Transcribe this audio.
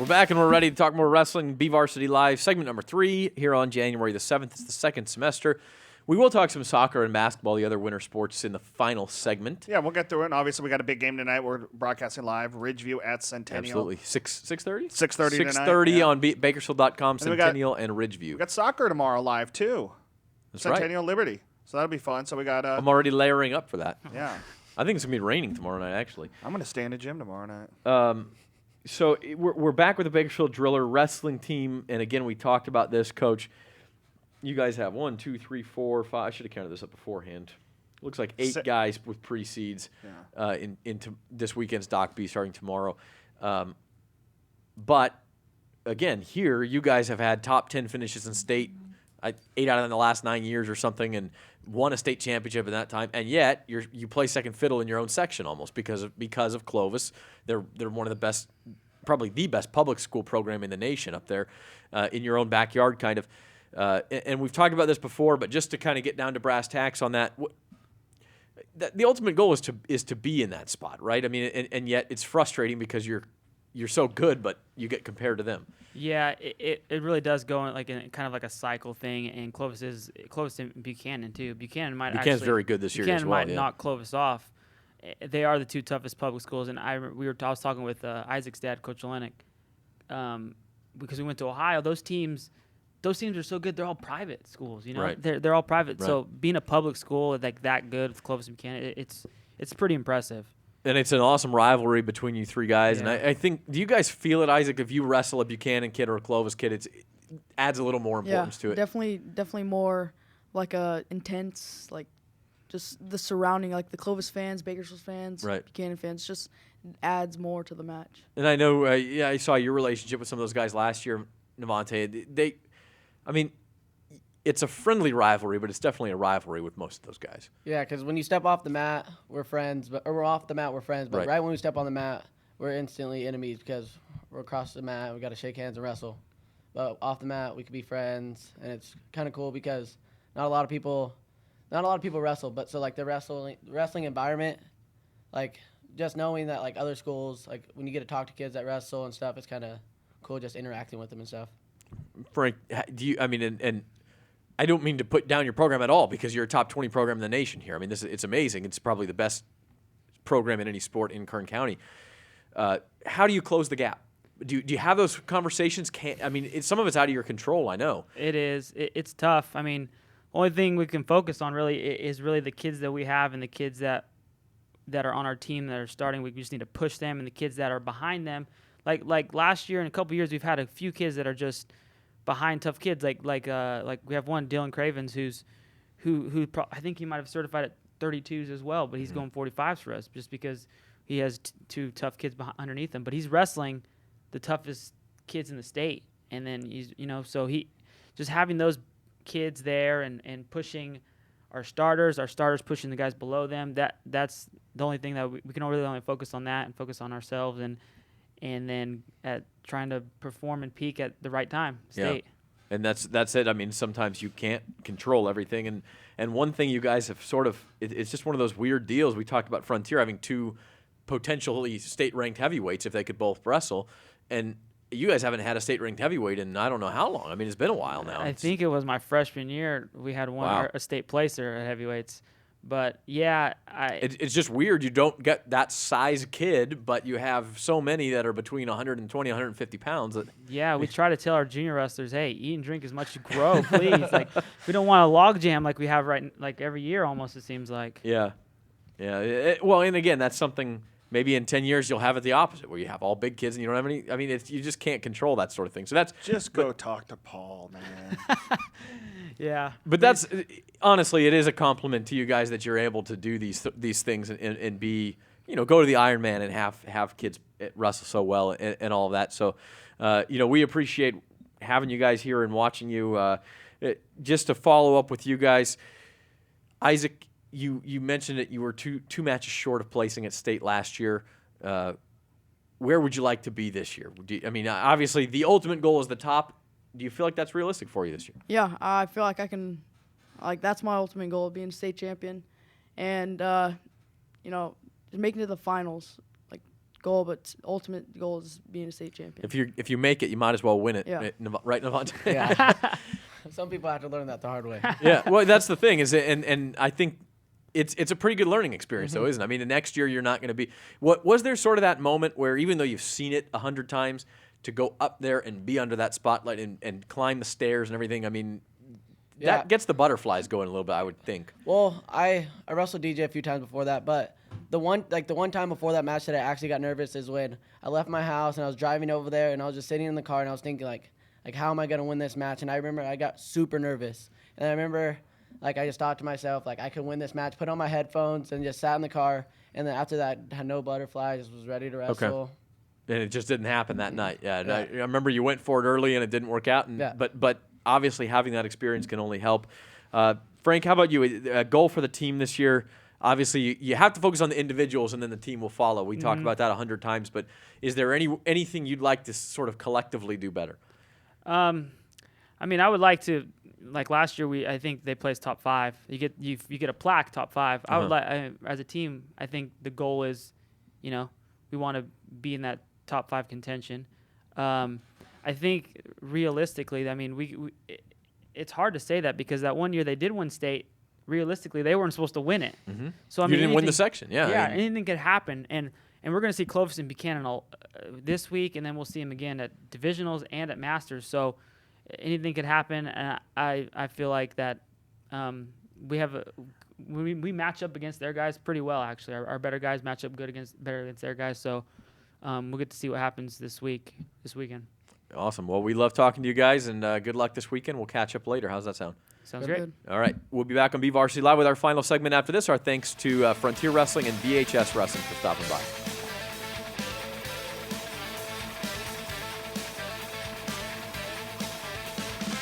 We're back and we're ready to talk more wrestling. BVarsity Live, segment number 3 here on January the 7th. It's the second semester. We will talk some soccer and basketball, the other winter sports, in the final segment. Yeah, we'll get through it. And obviously, we got a big game tonight. We're broadcasting live, Ridgeview at Centennial. Absolutely. 6:30? 6:30 tonight. 6:30 yeah. on Bakersfield.com, Centennial and Ridgeview. We got soccer tomorrow live, too. That's Centennial right. Liberty. So that'll be fun. So we got I'm already layering up for that. Yeah. I think it's going to be raining tomorrow night, actually. I'm going to stay in the gym tomorrow night. So we're back with the Bakersfield Driller wrestling team, and again, we talked about this, Coach. You guys have 1, 2, 3, 4, 5. I should have counted this up beforehand. Looks like 8 guys with pre-seeds into this weekend's Doc B starting tomorrow. But again, here you guys have had top 10 finishes in state, 8 out of the last 9 years or something, and won a state championship in that time, and yet you play second fiddle in your own section almost because of Clovis. They're one of the best, probably the best public school program in the nation up there, in your own backyard, kind of. And we've talked about this before, but just to kind of get down to brass tacks on that, the ultimate goal is to be in that spot, right? I mean, and yet it's frustrating because you're so good, but you get compared to them. Yeah, it really does go in kind of like a cycle thing, and Clovis and Buchanan too. Buchanan's very good this year as well. Buchanan might knock Clovis off. They are the 2 toughest public schools, and I was talking with Izzak's dad, Coach Olejnik, because we went to Ohio. Those teams are so good. They're all private schools, you know. Right. They're all private. Right. So being a public school like that good with Clovis and Buchanan, it's pretty impressive. And it's an awesome rivalry between you 3 guys. Yeah. And I think, do you guys feel it, Izzak, if you wrestle a Buchanan kid or a Clovis kid, it adds a little more importance to it? Definitely more like a intense, like just the surrounding, like the Clovis fans, Bakersfield fans, right. Buchanan fans, just adds more to the match. And I know, I saw your relationship with some of those guys last year, Navonte. It's a friendly rivalry, but it's definitely a rivalry with most of those guys. Yeah, because when you step off the mat, we're friends, or we're off the mat, we're friends. But right when we step on the mat, we're instantly enemies because we're across the mat. We got to shake hands and wrestle. But off the mat, we could be friends, and it's kind of cool because not a lot of people wrestle. But so like the wrestling environment, like just knowing that like other schools, like when you get to talk to kids that wrestle and stuff, it's kind of cool just interacting with them and stuff. Frank, do you? I mean, and I don't mean to put down your program at all because you're a top 20 program in the nation here. I mean, it's amazing. It's probably the best program in any sport in Kern County. How do you close the gap? Do you have those conversations? Some of it's out of your control, I know. It is. It's tough. I mean, only thing we can focus on really is really the kids that we have and the kids that are on our team that are starting. We just need to push them, and the kids that are behind them. Like last year and a couple years, we've had a few kids that are just behind tough kids, like we have one, Dylan Cravens, who I think he might have certified at 32s as well, but he's going 45s for us just because he has 2 tough kids underneath him. But he's wrestling the toughest kids in the state, and then so he just having those kids there and pushing our starters pushing the guys below them. That's the only thing that we can really only focus on that and focus on ourselves and then at trying to perform and peak at the right time, state. Yeah. And that's it. I mean, sometimes you can't control everything. And one thing you guys have sort of, it's just one of those weird deals. We talked about Frontier having 2 potentially state-ranked heavyweights if they could both wrestle. And you guys haven't had a state-ranked heavyweight in I don't know how long. I mean, it's been a while now. I think it was my freshman year. We had a state placer at heavyweights. But, yeah, it's just weird. You don't get that size kid, but you have so many that are between 120, 150 pounds. Yeah, we try to tell our junior wrestlers, hey, eat and drink as much as you grow, please. We don't want a log jam like we have every year almost, it seems like. Yeah. Yeah. Well, and again, that's something maybe in 10 years you'll have it the opposite, where you have all big kids and you don't have any. I mean, you just can't control that sort of thing. So that's just go talk to Paul, man. Yeah, but that's honestly, it is a compliment to you guys that you're able to do these things and be, go to the Ironman and have kids wrestle so well and all of that. So, we appreciate having you guys here and watching you. Just to follow up with you guys, Izzak, you mentioned that you were two matches short of placing at state last year. Where would you like to be this year? Obviously, the ultimate goal is the top. Do you feel like that's realistic for you this year? Yeah, I feel like I can. That's my ultimate goal, being state champion, and just making it to the finals. goal, but ultimate goal is being a state champion. If you make it, you might as well win it. Yeah. Right, Navonte? Yeah. Some people have to learn that the hard way. Yeah. Well, that's the thing and I think it's a pretty good learning experience, though, isn't it? I mean, the next year you're not going to be. What was there sort of that moment where even though you've seen it 100 times, to go up there and be under that spotlight and climb the stairs and everything? I mean, that gets the butterflies going a little bit, I would think. Well, I wrestled DJ a few times before that, but the one time before that match that I actually got nervous is when I left my house and I was driving over there and I was just sitting in the car and I was thinking like how am I gonna win this match? And I remember I got super nervous, and I remember I just thought to myself I could win this match. Put on my headphones and just sat in the car, and then after that had no butterflies, just was ready to wrestle. Okay. And it just didn't happen that night. Yeah. And I remember you went for it early and it didn't work out. But obviously having that experience can only help. Frank, how about you? A goal for the team this year? Obviously, you have to focus on the individuals, and then the team will follow. We talked about that 100 times. But is there anything you'd like to sort of collectively do better? I mean, I would like to. Like last year, I think they placed top 5. You get a plaque top 5. I would like as a team. I think the goal is, we want to be in that top 5 contention. I think realistically, I mean, it's hard to say that because that one year they did win state. Realistically, they weren't supposed to win it. Mm-hmm. So I mean, you didn't win the section. Yeah. Yeah, I mean, anything could happen, and we're going to see Clovis and Buchanan this week, and then we'll see them again at divisionals and at masters. So anything could happen, and I feel like that we match up against their guys pretty well. Actually, our better guys match up better against their guys. So we'll get to see what happens this weekend. Awesome. Well, we love talking to you guys, and good luck this weekend. We'll catch up later. How's that sound? Sounds great. Good. All right. We'll be back on BVarsity Live with our final segment after this. Our thanks to Frontier Wrestling and VHS Wrestling for stopping by.